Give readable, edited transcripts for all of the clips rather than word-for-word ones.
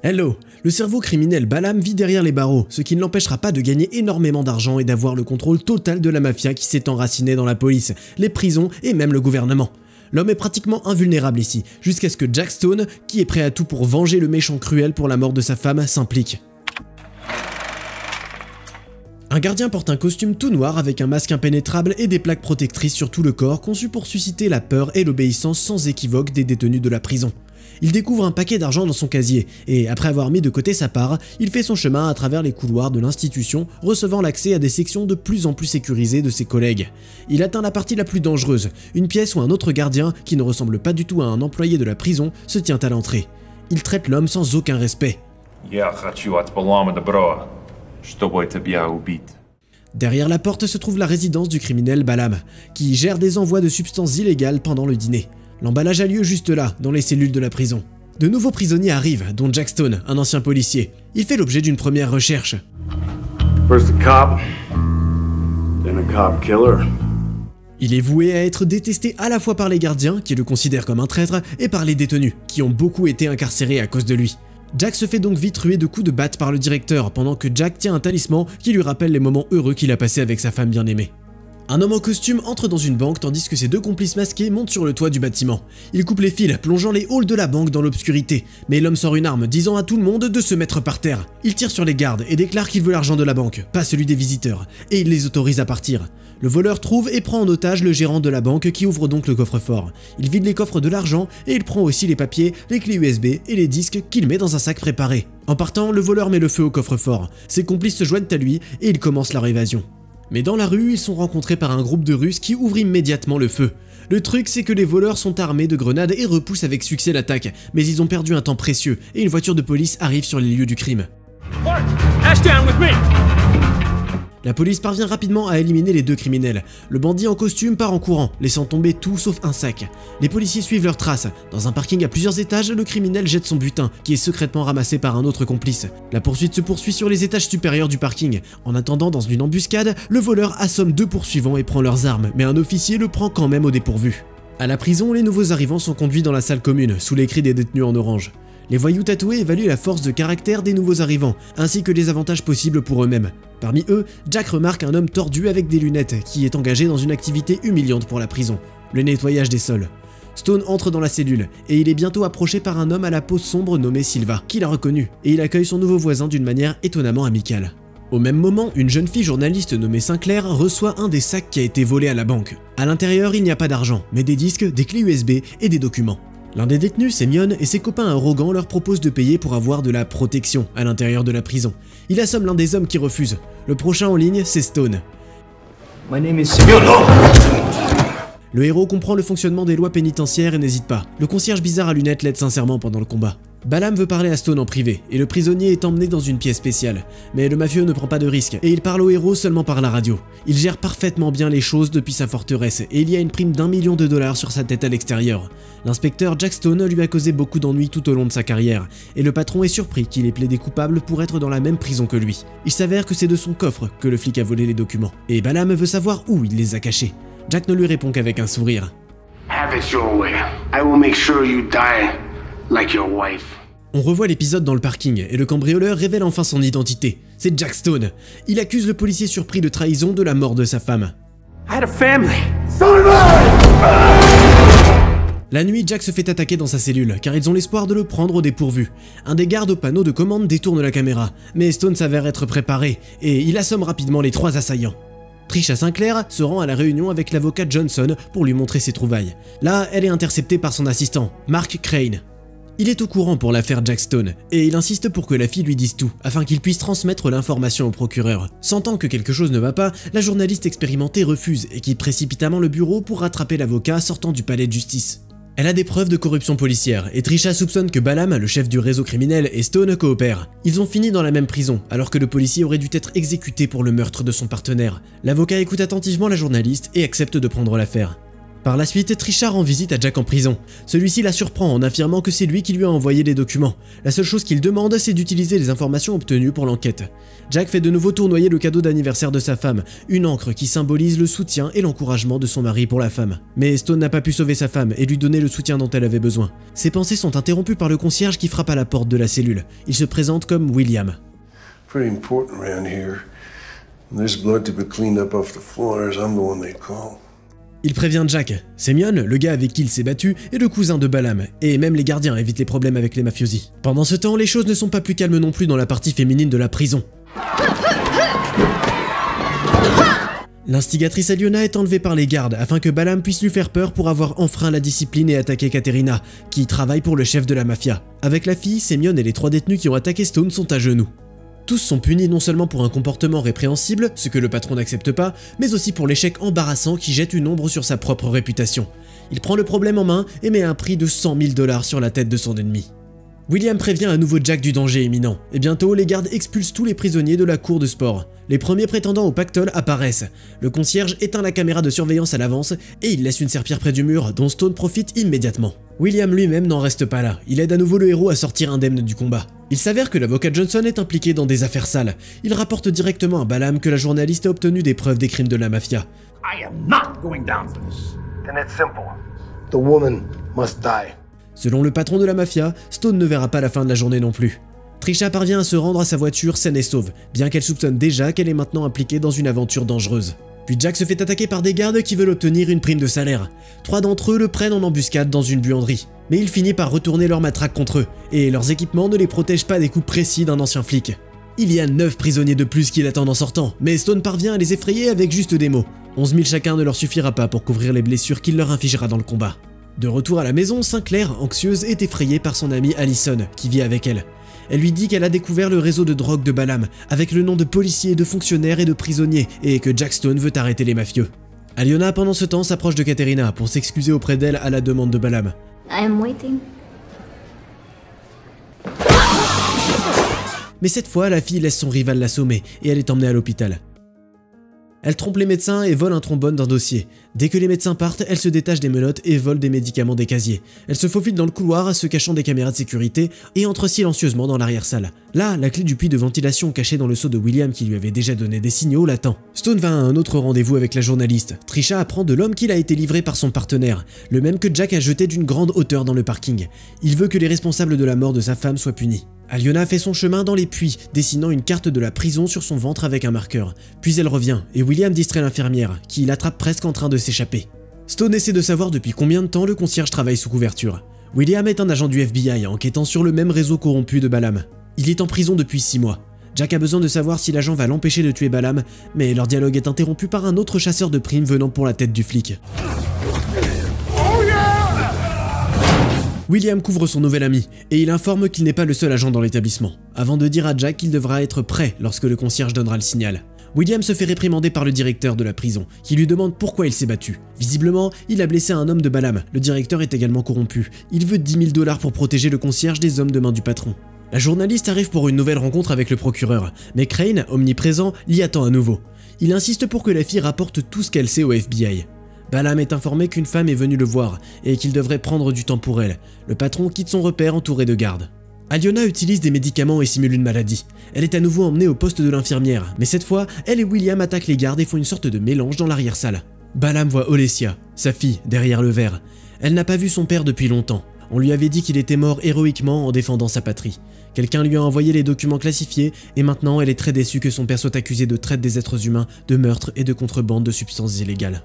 Hello! Le cerveau criminel Balam vit derrière les barreaux, ce qui ne l'empêchera pas de gagner énormément d'argent et d'avoir le contrôle total de la mafia qui s'est enracinée dans la police, les prisons et même le gouvernement. L'homme est pratiquement invulnérable ici, jusqu'à ce que Jack Stone, qui est prêt à tout pour venger le méchant cruel pour la mort de sa femme, s'implique. Un gardien porte un costume tout noir avec un masque impénétrable et des plaques protectrices sur tout le corps conçues pour susciter la peur et l'obéissance sans équivoque des détenus de la prison. Il découvre un paquet d'argent dans son casier et, après avoir mis de côté sa part, il fait son chemin à travers les couloirs de l'institution, recevant l'accès à des sections de plus en plus sécurisées de ses collègues. Il atteint la partie la plus dangereuse, une pièce où un autre gardien, qui ne ressemble pas du tout à un employé de la prison, se tient à l'entrée. Il traite l'homme sans aucun respect. Derrière la porte se trouve la résidence du criminel Balam, qui gère des envois de substances illégales pendant le dîner. L'emballage a lieu juste là, dans les cellules de la prison. De nouveaux prisonniers arrivent, dont Jack Stone, un ancien policier. Il fait l'objet d'une première recherche. Il est voué à être détesté à la fois par les gardiens, qui le considèrent comme un traître, et par les détenus, qui ont beaucoup été incarcérés à cause de lui. Jack se fait donc vite ruer de coups de batte par le directeur, pendant que Jack tient un talisman qui lui rappelle les moments heureux qu'il a passés avec sa femme bien-aimée. Un homme en costume entre dans une banque tandis que ses deux complices masqués montent sur le toit du bâtiment. Il coupe les fils, plongeant les halls de la banque dans l'obscurité, mais l'homme sort une arme, disant à tout le monde de se mettre par terre. Il tire sur les gardes et déclare qu'il veut l'argent de la banque, pas celui des visiteurs, et il les autorise à partir. Le voleur trouve et prend en otage le gérant de la banque qui ouvre donc le coffre-fort. Il vide les coffres de l'argent et il prend aussi les papiers, les clés USB et les disques qu'il met dans un sac préparé. En partant, le voleur met le feu au coffre-fort. Ses complices se joignent à lui et ils commencent leur évasion. Mais dans la rue, ils sont rencontrés par un groupe de Russes qui ouvre immédiatement le feu. Le truc, c'est que les voleurs sont armés de grenades et repoussent avec succès l'attaque, mais ils ont perdu un temps précieux et une voiture de police arrive sur les lieux du crime. La police parvient rapidement à éliminer les deux criminels. Le bandit en costume part en courant, laissant tomber tout sauf un sac. Les policiers suivent leurs traces. Dans un parking à plusieurs étages, le criminel jette son butin, qui est secrètement ramassé par un autre complice. La poursuite se poursuit sur les étages supérieurs du parking. En attendant, dans une embuscade, le voleur assomme deux poursuivants et prend leurs armes, mais un officier le prend quand même au dépourvu. À la prison, les nouveaux arrivants sont conduits dans la salle commune, sous les cris des détenus en orange. Les voyous tatoués évaluent la force de caractère des nouveaux arrivants, ainsi que les avantages possibles pour eux-mêmes. Parmi eux, Jack remarque un homme tordu avec des lunettes, qui est engagé dans une activité humiliante pour la prison, le nettoyage des sols. Stone entre dans la cellule, et il est bientôt approché par un homme à la peau sombre nommé Silva, qui l'a reconnu, et il accueille son nouveau voisin d'une manière étonnamment amicale. Au même moment, une jeune fille journaliste nommée Sinclair reçoit un des sacs qui a été volé à la banque. À l'intérieur, il n'y a pas d'argent, mais des disques, des clés USB et des documents. L'un des détenus, Semyon, et ses copains arrogants leur proposent de payer pour avoir de la protection à l'intérieur de la prison. Il assomme l'un des hommes qui refuse. Le prochain en ligne, c'est Stone. My name is Semyon. Le héros comprend le fonctionnement des lois pénitentiaires et n'hésite pas. Le concierge bizarre à lunettes l'aide sincèrement pendant le combat. Balam veut parler à Stone en privé, et le prisonnier est emmené dans une pièce spéciale. Mais le mafieux ne prend pas de risque, et il parle au héros seulement par la radio. Il gère parfaitement bien les choses depuis sa forteresse, et il y a une prime d'1 million de dollars sur sa tête à l'extérieur. L'inspecteur Jack Stone lui a causé beaucoup d'ennuis tout au long de sa carrière, et le patron est surpris qu'il ait plaidé coupable pour être dans la même prison que lui. Il s'avère que c'est de son coffre que le flic a volé les documents, et Balam veut savoir où il les a cachés. Jack ne lui répond qu'avec un sourire. Have it your way. I will make sure you die like your wife. On revoit l'épisode dans le parking et le cambrioleur révèle enfin son identité. C'est Jack Stone. Il accuse le policier surpris de trahison de la mort de sa femme. I had a family. La nuit, Jack se fait attaquer dans sa cellule, car ils ont l'espoir de le prendre au dépourvu. Un des gardes au panneau de commande détourne la caméra, mais Stone s'avère être préparé, et il assomme rapidement les trois assaillants. Trisha Sinclair se rend à la réunion avec l'avocat Johnson pour lui montrer ses trouvailles. Là, elle est interceptée par son assistant, Mark Crane. Il est au courant pour l'affaire Jack Stone, et il insiste pour que la fille lui dise tout, afin qu'il puisse transmettre l'information au procureur. Sentant que quelque chose ne va pas, la journaliste expérimentée refuse et quitte précipitamment le bureau pour rattraper l'avocat sortant du palais de justice. Elle a des preuves de corruption policière, et Trisha soupçonne que Balam, le chef du réseau criminel, et Stone coopèrent. Ils ont fini dans la même prison, alors que le policier aurait dû être exécuté pour le meurtre de son partenaire. L'avocat écoute attentivement la journaliste et accepte de prendre l'affaire. Par la suite, Trisha rend visite à Jack en prison. Celui-ci la surprend en affirmant que c'est lui qui lui a envoyé les documents. La seule chose qu'il demande, c'est d'utiliser les informations obtenues pour l'enquête. Jack fait de nouveau tournoyer le cadeau d'anniversaire de sa femme, une encre qui symbolise le soutien et l'encouragement de son mari pour la femme. Mais Stone n'a pas pu sauver sa femme et lui donner le soutien dont elle avait besoin. Ses pensées sont interrompues par le concierge qui frappe à la porte de la cellule. Il se présente comme William. Pretty important around here. There's blood to be cleaned up off the floors. I'm the one they call. Il prévient Jack. Semyon, le gars avec qui il s'est battu, est le cousin de Balam, et même les gardiens évitent les problèmes avec les mafiosi. Pendant ce temps, les choses ne sont pas plus calmes non plus dans la partie féminine de la prison. L'instigatrice Aliona est enlevée par les gardes afin que Balam puisse lui faire peur pour avoir enfreint la discipline et attaqué Katerina, qui travaille pour le chef de la mafia. Avec la fille, Semyon et les 3 détenus qui ont attaqué Stone sont à genoux. Tous sont punis non seulement pour un comportement répréhensible, ce que le patron n'accepte pas, mais aussi pour l'échec embarrassant qui jette une ombre sur sa propre réputation. Il prend le problème en main et met un prix de 100 000 $ sur la tête de son ennemi. William prévient à nouveau Jack du danger imminent, et bientôt les gardes expulsent tous les prisonniers de la cour de sport. Les premiers prétendants au pactole apparaissent. Le concierge éteint la caméra de surveillance à l'avance et il laisse une serpillière près du mur dont Stone profite immédiatement. William lui-même n'en reste pas là, il aide à nouveau le héros à sortir indemne du combat. Il s'avère que l'avocat Johnson est impliqué dans des affaires sales. Il rapporte directement à Balam que la journaliste a obtenu des preuves des crimes de la mafia. I am not going down for this. Then it's simple. The woman must die. Selon le patron de la mafia, Stone ne verra pas la fin de la journée non plus. Trisha parvient à se rendre à sa voiture saine et sauve, bien qu'elle soupçonne déjà qu'elle est maintenant impliquée dans une aventure dangereuse. Puis Jack se fait attaquer par des gardes qui veulent obtenir une prime de salaire. 3 d'entre eux le prennent en embuscade dans une buanderie. Mais il finit par retourner leur matraque contre eux, et leurs équipements ne les protègent pas des coups précis d'un ancien flic. Il y a 9 prisonniers de plus qui l'attendent en sortant, mais Stone parvient à les effrayer avec juste des mots. 11 000 chacun ne leur suffira pas pour couvrir les blessures qu'il leur infligera dans le combat. De retour à la maison, Sinclair, anxieuse, est effrayée par son amie Allison, qui vit avec elle. Elle lui dit qu'elle a découvert le réseau de drogue de Balam, avec le nom de policiers, de fonctionnaires et de prisonniers, et que Jack Stone veut arrêter les mafieux. Aliona, pendant ce temps, s'approche de Katerina pour s'excuser auprès d'elle à la demande de Balam. I am waiting. Mais cette fois, la fille laisse son rival l'assommer, et elle est emmenée à l'hôpital. Elle trompe les médecins et vole un trombone d'un dossier. Dès que les médecins partent, elle se détache des menottes et vole des médicaments des casiers. Elle se faufile dans le couloir, se cachant des caméras de sécurité, et entre silencieusement dans l'arrière-salle. Là, la clé du puits de ventilation cachée dans le seau de William qui lui avait déjà donné des signaux l'attend. Stone va à un autre rendez-vous avec la journaliste. Trisha apprend de l'homme qu'il a été livré par son partenaire, le même que Jack a jeté d'une grande hauteur dans le parking. Il veut que les responsables de la mort de sa femme soient punis. Aliona fait son chemin dans les puits, dessinant une carte de la prison sur son ventre avec un marqueur. Puis elle revient, et William distrait l'infirmière, qui l'attrape presque en train de s'échapper. Stone essaie de savoir depuis combien de temps le concierge travaille sous couverture. William est un agent du FBI enquêtant sur le même réseau corrompu de Balam. Il est en prison depuis 6 mois. Jack a besoin de savoir si l'agent va l'empêcher de tuer Balam, mais leur dialogue est interrompu par un autre chasseur de primes venant pour la tête du flic. William couvre son nouvel ami, et il informe qu'il n'est pas le seul agent dans l'établissement, avant de dire à Jack qu'il devra être prêt lorsque le concierge donnera le signal. William se fait réprimander par le directeur de la prison, qui lui demande pourquoi il s'est battu. Visiblement, il a blessé un homme de Balam, le directeur est également corrompu. Il veut 10 000 $ pour protéger le concierge des hommes de main du patron. La journaliste arrive pour une nouvelle rencontre avec le procureur, mais Crane, omniprésent, l'y attend à nouveau. Il insiste pour que la fille rapporte tout ce qu'elle sait au FBI. Balam est informé qu'une femme est venue le voir et qu'il devrait prendre du temps pour elle. Le patron quitte son repère entouré de gardes. Aliona utilise des médicaments et simule une maladie. Elle est à nouveau emmenée au poste de l'infirmière, mais cette fois, elle et William attaquent les gardes et font une sorte de mélange dans l'arrière-salle. Balam voit Olesia, sa fille, derrière le verre. Elle n'a pas vu son père depuis longtemps. On lui avait dit qu'il était mort héroïquement en défendant sa patrie. Quelqu'un lui a envoyé les documents classifiés et maintenant elle est très déçue que son père soit accusé de traite des êtres humains, de meurtre et de contrebande de substances illégales.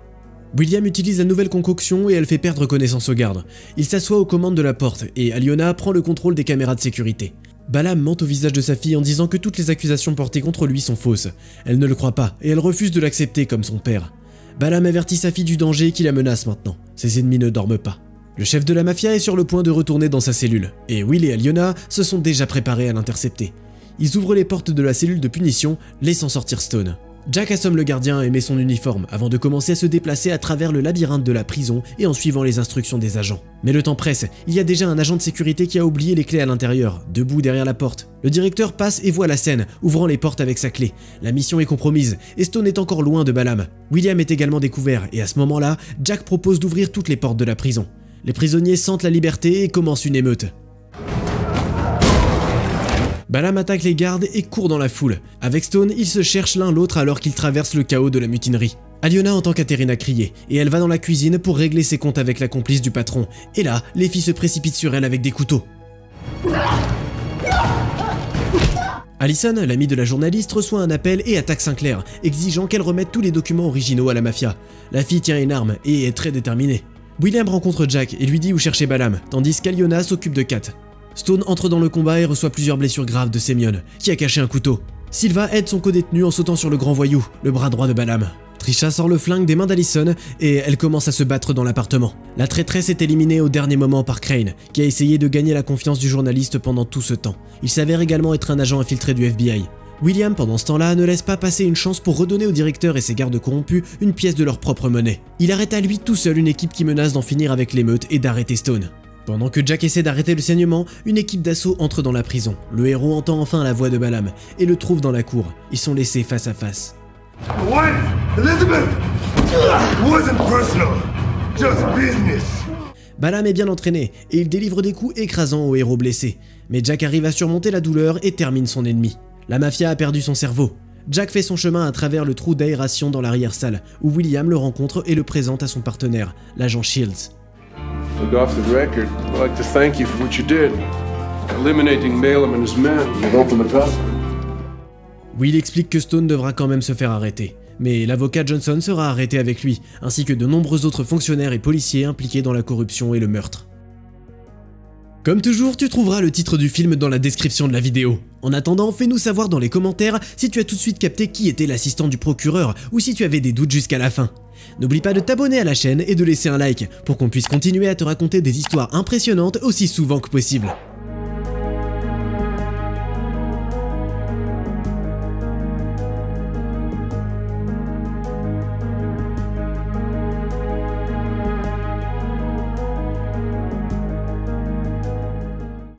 William utilise la nouvelle concoction et elle fait perdre connaissance aux gardes. Il s'assoit aux commandes de la porte et Aliona prend le contrôle des caméras de sécurité. Balam ment au visage de sa fille en disant que toutes les accusations portées contre lui sont fausses. Elle ne le croit pas et elle refuse de l'accepter comme son père. Balam avertit sa fille du danger qui la menace maintenant. Ses ennemis ne dorment pas. Le chef de la mafia est sur le point de retourner dans sa cellule et Will et Aliona se sont déjà préparés à l'intercepter. Ils ouvrent les portes de la cellule de punition, laissant sortir Stone. Jack assomme le gardien et met son uniforme avant de commencer à se déplacer à travers le labyrinthe de la prison et en suivant les instructions des agents. Mais le temps presse, il y a déjà un agent de sécurité qui a oublié les clés à l'intérieur, debout derrière la porte. Le directeur passe et voit la scène, ouvrant les portes avec sa clé. La mission est compromise et Stone est encore loin de Balaam. William est également découvert et à ce moment-là, Jack propose d'ouvrir toutes les portes de la prison. Les prisonniers sentent la liberté et commencent une émeute. Balaam attaque les gardes et court dans la foule. Avec Stone, ils se cherchent l'un l'autre alors qu'ils traversent le chaos de la mutinerie. Aliona entend Katerina crier, et elle va dans la cuisine pour régler ses comptes avec la complice du patron. Et là, les filles se précipitent sur elle avec des couteaux. Allison, l'amie de la journaliste, reçoit un appel et attaque Sinclair, exigeant qu'elle remette tous les documents originaux à la mafia. La fille tient une arme et est très déterminée. William rencontre Jack et lui dit où chercher Balaam, tandis qu'Aliona s'occupe de Kat. Stone entre dans le combat et reçoit plusieurs blessures graves de Semyon, qui a caché un couteau. Silva aide son codétenu en sautant sur le grand voyou, le bras droit de Balaam. Trisha sort le flingue des mains d'Allison et elle commence à se battre dans l'appartement. La traîtresse est éliminée au dernier moment par Crane, qui a essayé de gagner la confiance du journaliste pendant tout ce temps. Il s'avère également être un agent infiltré du FBI. William, pendant ce temps-là, ne laisse pas passer une chance pour redonner au directeur et ses gardes corrompus une pièce de leur propre monnaie. Il arrête à lui tout seul une équipe qui menace d'en finir avec l'émeute et d'arrêter Stone. Pendant que Jack essaie d'arrêter le saignement, une équipe d'assaut entre dans la prison. Le héros entend enfin la voix de Balaam et le trouve dans la cour. Ils sont laissés face à face. What? Elizabeth! Wasn't personal, just business. Balaam est bien entraîné et il délivre des coups écrasants au héros blessé. Mais Jack arrive à surmonter la douleur et termine son ennemi. La mafia a perdu son cerveau. Jack fait son chemin à travers le trou d'aération dans l'arrière-salle, où William le rencontre et le présente à son partenaire, l'agent Shields. Look, off the record, I'd like to thank you for what you did. Eliminating Balaam and his men. You opened the cover. Will explique que Stone devra quand même se faire arrêter. Mais l'avocat Johnson sera arrêté avec lui, ainsi que de nombreux autres fonctionnaires et policiers impliqués dans la corruption et le meurtre. Comme toujours, tu trouveras le titre du film dans la description de la vidéo. En attendant, fais-nous savoir dans les commentaires si tu as tout de suite capté qui était l'assistant du procureur ou si tu avais des doutes jusqu'à la fin. N'oublie pas de t'abonner à la chaîne et de laisser un like pour qu'on puisse continuer à te raconter des histoires impressionnantes aussi souvent que possible.